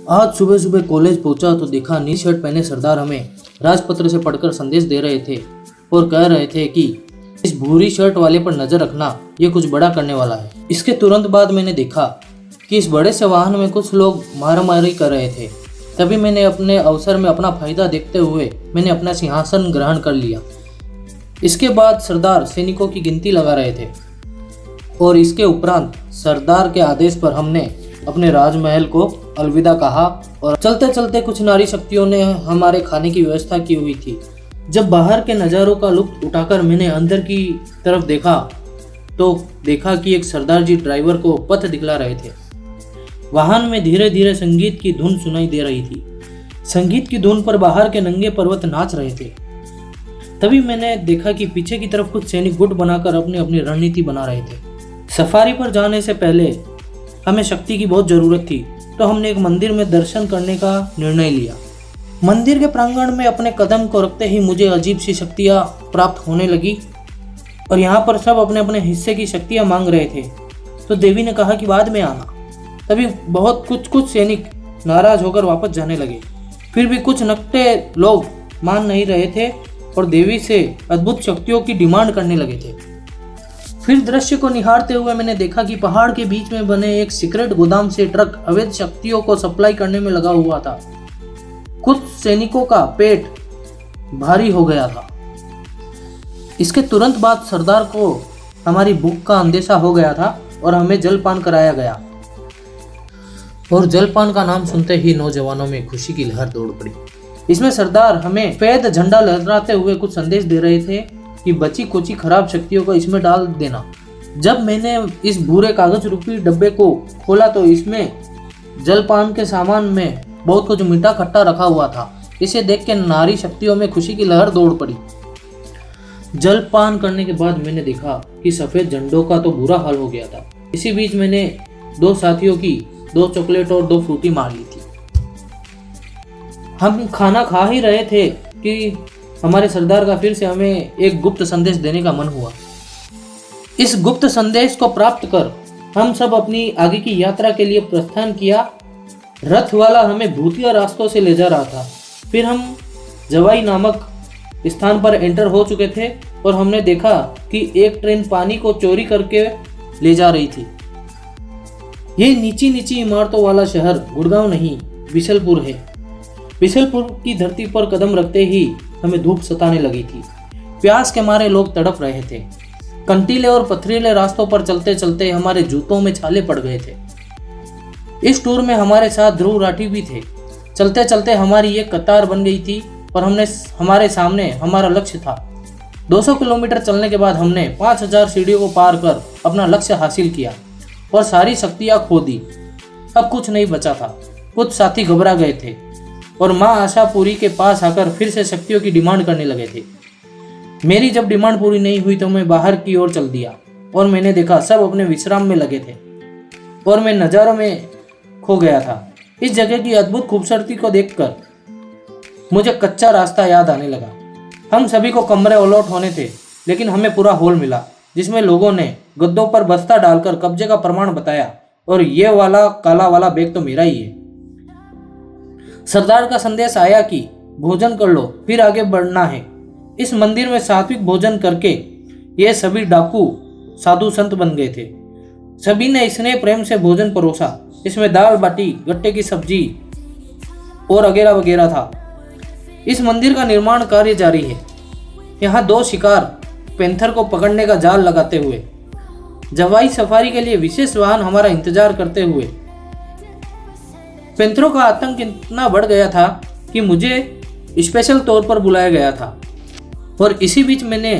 आज सुबह सुबह कॉलेज पहुंचा तो देखा नी शर्ट पहने सरदार हमें राजपत्र से पढ़कर संदेश दे रहे थे और कह रहे थे कि इस भूरी शर्ट वाले पर नजर रखना, ये कुछ बड़ा करने वाला है। इसके तुरंत बाद मैंने देखा कि इस बड़े से वाहन में कुछ लोग मारामारी कर रहे थे। तभी मैंने अपने अवसर में अपना फायदा देखते हुए मैंने अपना सिंहासन ग्रहण कर लिया। इसके बाद सरदार सैनिकों की गिनती लगा रहे थे और इसके उपरांत सरदार के आदेश पर हमने अपने राजमहल को अलविदा कहा और चलते चलते कुछ नारी शक्तियों ने हमारे खाने की व्यवस्था की हुई थी। जब बाहर के नज़ारों का लुत्फ उठाकर मैंने अंदर की तरफ देखा तो देखा कि एक सरदार जी ड्राइवर को पथ दिखला रहे थे। वाहन में धीरे धीरे संगीत की धुन सुनाई दे रही थी। संगीत की धुन पर बाहर के नंगे पर्वत नाच रहे थे। तभी मैंने देखा कि पीछे की तरफ कुछ सैनिक गुट बनाकर अपनी अपनी रणनीति बना रहे थे। सफारी पर जाने से पहले हमें शक्ति की बहुत ज़रूरत थी, तो हमने एक मंदिर में दर्शन करने का निर्णय लिया। मंदिर के प्रांगण में अपने कदम को रखते ही मुझे अजीब सी शक्तियाँ प्राप्त होने लगी और यहाँ पर सब अपने अपने हिस्से की शक्तियाँ मांग रहे थे। तो देवी ने कहा कि बाद में आना। तभी बहुत कुछ सैनिक नाराज होकर वापस जाने लगे। फिर भी कुछ नकटे लोग मान नहीं रहे थे और देवी से अद्भुत शक्तियों की डिमांड करने लगे थे। फिर दृश्य को निहारते हुए मैंने देखा कि पहाड़ के बीच में बने एक सीक्रेट गोदाम से ट्रक अवैध शक्तियों को सप्लाई करने में लगा हुआ था। कुछ सैनिकों का पेट भारी हो गया था। इसके तुरंत बाद सरदार को हमारी भूख का अंदेशा हो गया था और हमें जलपान कराया गया। और जलपान का नाम सुनते ही नौजवानों में खुशी की लहर दौड़ पड़ी। इसमें सरदार हमें सफेद झंडा लहराते हुए कुछ संदेश दे रहे थे कि बची कुची खराब शक्तियों को इसमें डाल देना। जब मैंने इस भूरे कागज रूपी डब्बे को खोला तो इसमें जलपान के सामान में बहुत कुछ मीठा खट्टा रखा हुआ था। इसे देख के नारी शक्तियों में खुशी की लहर दौड़ पड़ी। जलपान करने के बाद मैंने देखा कि सफेद झंडों का तो बुरा हाल हो गया था। इसी बीच मैंने दो साथियों की 2 चॉकलेट और 2 फ्रूटी मार ली थी। हम खाना खा ही रहे थे कि हमारे सरदार का फिर से हमें एक गुप्त संदेश देने का मन हुआ। इस गुप्त संदेश को प्राप्त कर हम सब अपनी आगे की यात्रा के लिए प्रस्थान किया। रथ वाला हमें भूतिया रास्तों से ले जा रहा था। फिर हम जवाई नामक स्थान पर एंटर हो चुके थे और हमने देखा कि एक ट्रेन पानी को चोरी करके ले जा रही थी। ये नीची नीची इमारतों वाला शहर गुड़गांव नहीं, बिशलपुर है। बिशलपुर की धरती पर कदम रखते ही हमें धूप सताने लगी थी। प्यास के मारे लोग तड़प रहे थे। कंटीले और पथरीले रास्तों पर चलते चलते हमारे जूतों में छाले पड़ गए थे। इस टूर में हमारे साथ ध्रुव राठी भी थे। चलते चलते हमारी एक कतार बन गई थी और हमारे सामने हमारा लक्ष्य था। 200 किलोमीटर चलने के बाद हमने 5000 सीढ़ियों को पार कर अपना लक्ष्य हासिल किया और सारी शक्तियाँ खो दी। अब कुछ नहीं बचा था। कुछ साथी घबरा गए थे और माँ आशापुरी के पास आकर फिर से शक्तियों की डिमांड करने लगे थे। मेरी जब डिमांड पूरी नहीं हुई तो मैं बाहर की ओर चल दिया और मैंने देखा सब अपने विश्राम में लगे थे और मैं नज़ारों में खो गया था। इस जगह की अद्भुत खूबसूरती को देखकर मुझे कच्चा रास्ता याद आने लगा। हम सभी को कमरे अलॉट होने थे, लेकिन हमें पूरा हॉल मिला जिसमें लोगों ने गद्दों पर बस्ता डालकर कब्जे का प्रमाण बताया और ये वाला काला वाला बैग तो मेरा ही है। सरदार का संदेश आया कि भोजन कर लो, फिर आगे बढ़ना है। इस मंदिर में सात्विक भोजन करके ये सभी डाकू साधु संत बन गए थे। सभी ने स्नेह प्रेम से भोजन परोसा। इसमें दाल बाटी, गट्टे की सब्जी और वगैरह वगैरह था। इस मंदिर का निर्माण कार्य जारी है। यहाँ 2 शिकार पैंथर को पकड़ने का जाल लगाते हुए जवाई सफारी के लिए विशेष वाहन हमारा इंतजार करते हुए। पैंथरों का आतंक इतना बढ़ गया था कि मुझे स्पेशल तौर पर बुलाया गया था और इसी बीच मैंने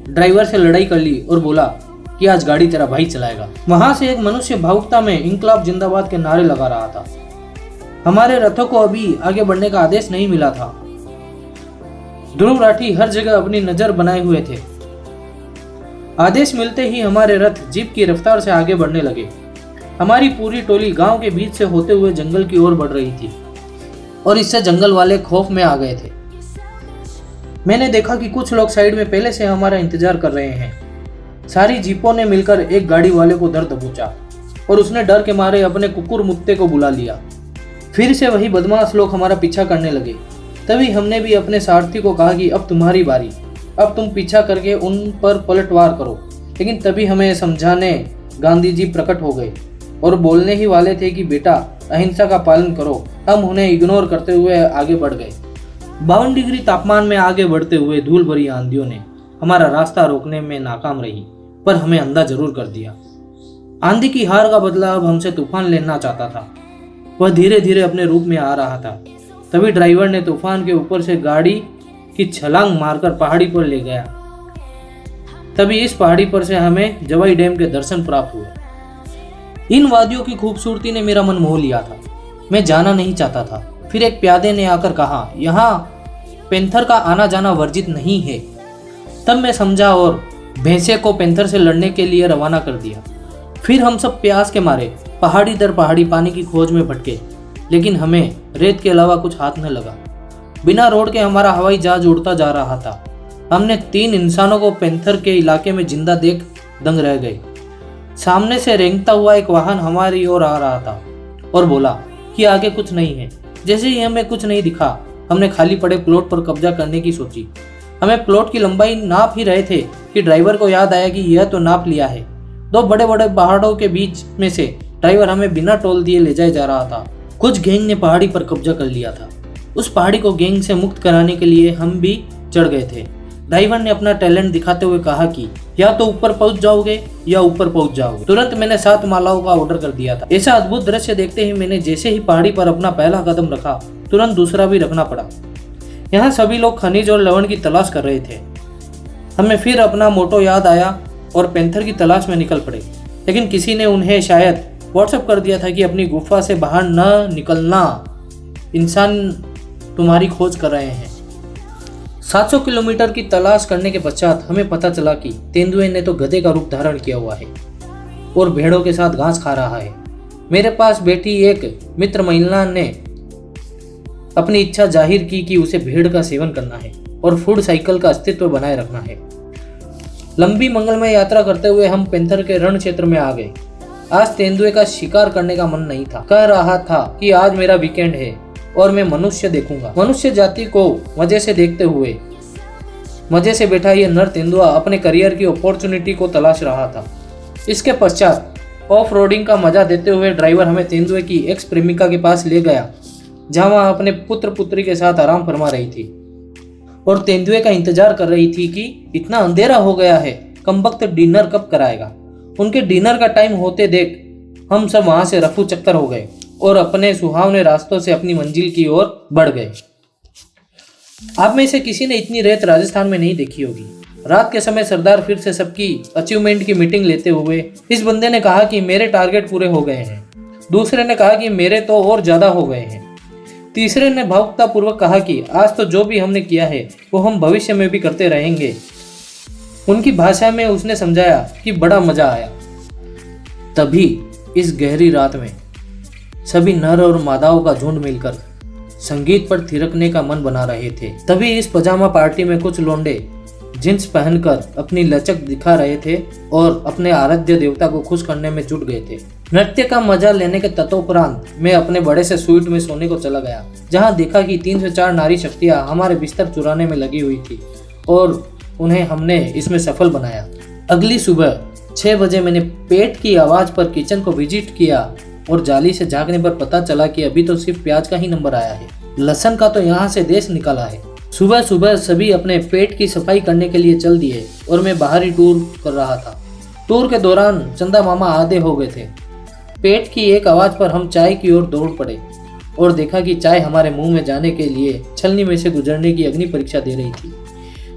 ड्राइवर से लड़ाई कर ली और बोला कि आज गाड़ी तेरा भाई चलाएगा। वहां से एक मनुष्य भावुकता में इंकलाब जिंदाबाद के नारे लगा रहा था। हमारे रथों को अभी आगे बढ़ने का आदेश नहीं मिला था। ध्रुव राठी हर जगह अपनी नजर बनाए हुए थे। आदेश मिलते ही हमारे रथ जीप की रफ्तार से आगे बढ़ने लगे। हमारी पूरी टोली गांव के बीच से होते हुए जंगल की ओर बढ़ रही थी और इससे जंगल वाले खौफ में आ गए थे। मैंने देखा कि कुछ लोग साइड में पहले से हमारा इंतजार कर रहे हैं। सारी जीपों ने मिलकर एक गाड़ी वाले को धर दबोचा। और उसने डर के मारे अपने कुकुर मुत्ते को बुला लिया। फिर से वही बदमाश लोग हमारा पीछा करने लगे। तभी हमने भी अपने सारथी को कहा कि अब तुम्हारी बारी, अब तुम पीछा करके उन पर पलटवार करो। लेकिन तभी हमें समझाने गांधी जी प्रकट हो गए और बोलने ही वाले थे कि बेटा अहिंसा का पालन करो। हम उन्हें इग्नोर करते हुए आगे बढ़ गए। 52 डिग्री तापमान में आगे बढ़ते हुए धूल भरी आंधियों ने हमारा रास्ता रोकने में नाकाम रही, पर हमें अंधा जरूर कर दिया। आंधी की हार का बदला अब हमसे तूफान लेना चाहता था। वह धीरे धीरे अपने रूप में आ रहा था। तभी ड्राइवर ने तूफान के ऊपर से गाड़ी की छलांग मारकर पहाड़ी पर ले गया। तभी इस पहाड़ी पर से हमें जवाई डैम के दर्शन प्राप्त हुए। इन वादियों की खूबसूरती ने मेरा मन मोह लिया था। मैं जाना नहीं चाहता था। फिर एक प्यादे ने आकर कहा, यहाँ पेंथर का आना जाना वर्जित नहीं है। तब मैं समझा और भैंसे को पेंथर से लड़ने के लिए रवाना कर दिया। फिर हम सब प्यास के मारे पहाड़ी दर पहाड़ी पानी की खोज में भटके, लेकिन हमें रेत के अलावा कुछ हाथ न लगा। बिना रोड के हमारा हवाई जहाज उड़ता जा रहा था। हमने 3 इंसानों को पेंथर के इलाके में जिंदा देख दंग रह गए। सामने से रेंगता हुआ एक वाहन हमारी ओर आ रहा था और बोला कि आगे कुछ नहीं है। जैसे ही हमें कुछ नहीं दिखा, हमने खाली पड़े प्लॉट पर कब्जा करने की सोची। हमें प्लॉट की लंबाई नाप ही रहे थे कि ड्राइवर को याद आया कि यह तो नाप लिया है। 2 बड़े बड़े पहाड़ों के बीच में से ड्राइवर हमें बिना टोल दिए ले जाया जा रहा था। कुछ गैंग ने पहाड़ी पर कब्जा कर लिया था। उस पहाड़ी को गैंग से मुक्त कराने के लिए हम भी चढ़ गए थे। ड्राइवर ने अपना टैलेंट दिखाते हुए कहा कि या तो ऊपर पहुंच जाओगे या ऊपर पहुंच जाओगे। तुरंत मैंने 7 मालाओं का ऑर्डर कर दिया था। ऐसा अद्भुत दृश्य देखते ही मैंने जैसे ही पहाड़ी पर अपना पहला कदम रखा, तुरंत दूसरा भी रखना पड़ा। यहाँ सभी लोग खनिज और लवण की तलाश कर रहे थे। हमें फिर अपना मोटो याद आया और पेंथर की तलाश में निकल पड़े। लेकिन किसी ने उन्हें शायद व्हाट्सएप कर दिया था कि अपनी गुफा से बाहर न निकलना, इंसान तुम्हारी खोज कर रहे हैं। 700 किलोमीटर की तलाश करने के पश्चात हमें पता चला कि तेंदुए ने तो गधे का रूप धारण किया हुआ है और भेड़ों के साथ घास खा रहा है। मेरे पास बैठी एक मित्र महिला ने अपनी इच्छा जाहिर की कि उसे भेड़ का सेवन करना है और फूड साइकिल का अस्तित्व बनाए रखना है। लंबी मंगलमय यात्रा करते हुए हम पेंथर के रण क्षेत्र में आ गए। आज तेंदुए का शिकार करने का मन नहीं था। कह रहा था कि आज मेरा वीकेंड है और मैं मनुष्य देखूंगा। मनुष्य जाति को मजे से देखते हुए मजे से बैठा यह नर तेंदुआ अपने करियर की अपॉर्चुनिटी को तलाश रहा था। इसके पश्चात ऑफ रोडिंग का मजा देते हुए ड्राइवर हमें तेंदुए की एक्स प्रेमिका के पास ले गया, जहां वह अपने पुत्र पुत्री के साथ आराम फरमा रही थी और तेंदुए का इंतजार कर रही थी कि इतना अंधेरा हो गया है, कमबख्त डिनर कब कराएगा। उनके डिनर का टाइम होते देख हम सब वहां से रफू चक्कर हो गए और अपने सुहावने रास्तों से अपनी मंजिल की ओर बढ़ गए। आप में से किसी ने इतनी रेत राजस्थान में नहीं देखी होगी। रात के समय सरदार फिर से सबकी अचीवमेंट की मीटिंग लेते हुए इस बंदे ने कहा कि मेरे टारगेट पूरे हो गए हैं। दूसरे ने कहा कि मेरे तो और ज्यादा हो गए हैं। तीसरे ने भावुकता पूर्वक कहा कि आज तो जो भी हमने किया है वो हम भविष्य में भी करते रहेंगे। उनकी भाषा में उसने समझाया कि बड़ा मजा आया। तभी इस गहरी रात में सभी नर और मादाओं का झुंड मिलकर संगीत पर थिरकने का मन बना रहे थे। तभी इस पजामा पार्टी में कुछ लोंडे जींस पहनकर अपनी लचक दिखा रहे थे और अपने आराध्य देवता को खुश करने में जुट गए थे। नृत्य का मजा लेने के तत्परांत मैं अपने बड़े से स्वीट में सोने को चला गया, जहां देखा कि 3 से 4 नारी शक्तियां हमारे बिस्तर चुराने में लगी हुई थी और उन्हें हमने इसमें सफल बनाया। अगली सुबह 6 बजे मैंने पेट की आवाज पर किचन को विजिट किया और जाली से झांकने पर पता चला कि अभी तो सिर्फ प्याज का ही नंबर आया है, लहसुन का तो यहाँ से देश निकाला है। सुबह सुबह सभी अपने पेट की सफाई करने के लिए चल दिए और मैं बाहरी टूर कर रहा था। टूर के दौरान चंदा मामा आधे हो गए थे। पेट की एक आवाज पर हम चाय की ओर दौड़ पड़े और देखा कि चाय हमारे मुंह में जाने के लिए छलनी में से गुजरने की अग्नि परीक्षा दे रही थी।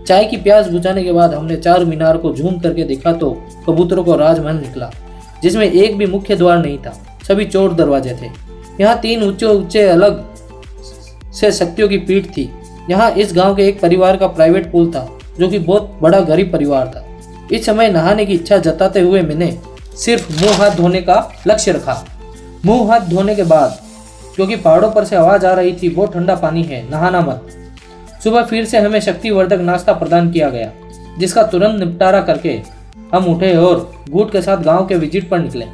चाय की प्यास बुझाने के बाद हमने 4 मीनार को झूम करके देखा तो कबूतरों को राजमहल निकला, जिसमें एक भी मुख्य द्वार नहीं था, सभी चोर दरवाजे थे। यहाँ 3 ऊंचे ऊंचे अलग से शक्तियों की पीठ थी। यहाँ इस गांव के एक परिवार का प्राइवेट पूल था, जो कि बहुत बड़ा गरीब परिवार था। इस समय नहाने की इच्छा जताते हुए मैंने सिर्फ मुंह हाथ धोने का लक्ष्य रखा। मुंह हाथ धोने के बाद, क्योंकि पहाड़ों पर से आवाज आ रही थी, बहुत ठंडा पानी है, नहाना मत। सुबह फिर से हमें शक्तिवर्धक नाश्ता प्रदान किया गया, जिसका तुरंत निपटारा करके हम उठे और गुट के साथ गांव के विजिट पर निकले।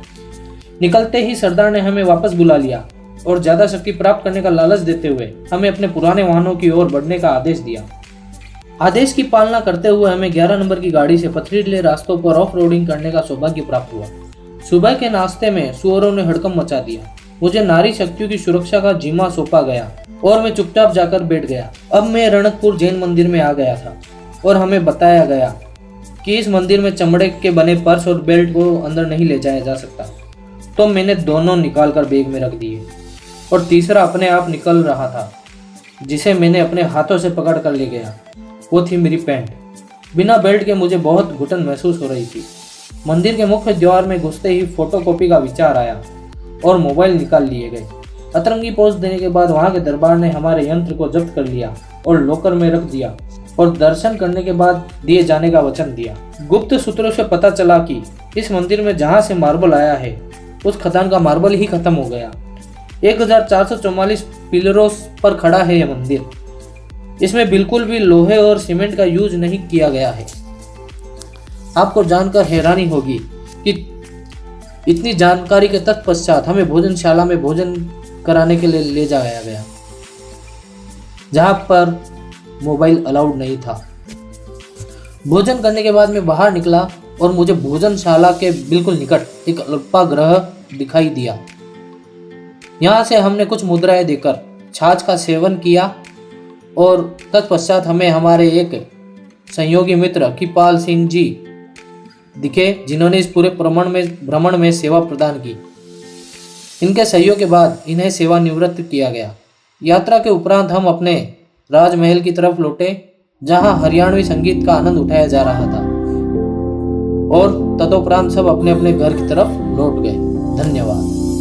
निकलते ही सरदार ने हमें वापस बुला लिया और ज्यादा शक्ति प्राप्त करने का लालच देते हुए हमें अपने पुराने वाहनों की ओर बढ़ने का आदेश दिया। आदेश की पालना करते हुए हमें 11 नंबर की गाड़ी से पथरीले रास्तों पर ऑफ रोडिंग करने का सौभाग्य प्राप्त हुआ। सुबह के नाश्ते में सुअरों ने हड़कंप मचा दिया। मुझे नारी शक्तियों की सुरक्षा का जिम्मा सौंपा गया और मैं चुपचाप जाकर बैठ गया। अब मैं रणकपुर जैन मंदिर में आ गया था और हमें बताया गया कि इस मंदिर में चमड़े के बने पर्स और बेल्ट को अंदर नहीं ले जाया जा सकता। तो मैंने दोनों निकालकर बैग में रख दिए और तीसरा अपने आप निकल रहा था, जिसे मैंने अपने हाथों से पकड़ कर ले गया। वो थी मेरी पैंट। बिना बेल्ट के मुझे बहुत घुटन महसूस हो रही थी। मंदिर के मुख्य द्वार में घुसते ही फोटोकॉपी का विचार आया और मोबाइल निकाल लिए गए। अतरंगी पोज देने के बाद वहां के दरबार ने हमारे यंत्र को जब्त कर लिया और लॉकर में रख दिया और दर्शन करने के बाद दिए जाने का वचन दिया। गुप्त सूत्रों से पता चला कि इस मंदिर में जहां से मार्बल आया है उस खदान का मार्बल ही खत्म हो गया। 1444 पिलरों पर खड़ा है यह मंदिर। इसमें बिल्कुल भी लोहे और सीमेंट का यूज नहीं किया गया है। आपको जानकर हैरानी होगी कि इतनी जानकारी के तत्पश्चात हमें भोजनशाला में भोजन कराने के लिए ले जाया गया, जहां पर मोबाइल अलाउड नहीं था। भोजन करने के बाद मैं बाहर निकला और मुझे भोजनशाला के बिल्कुल निकट एक अल्पाग्रह दिखाई दिया। यहाँ से हमने कुछ मुद्राएं देकर छाछ का सेवन किया और तत्पश्चात हमें हमारे एक सहयोगी मित्र किपाल सिंह जी दिखे, जिन्होंने इस पूरे भ्रमण में सेवा प्रदान की। इनके सहयोग के बाद इन्हें सेवानिवृत्त किया गया। यात्रा के उपरांत हम अपने राजमहल की तरफ लौटे, जहां हरियाणवी संगीत का आनंद उठाया जा रहा था, और तदोपरांत सब अपने अपने घर की तरफ लौट गए। धन्यवाद।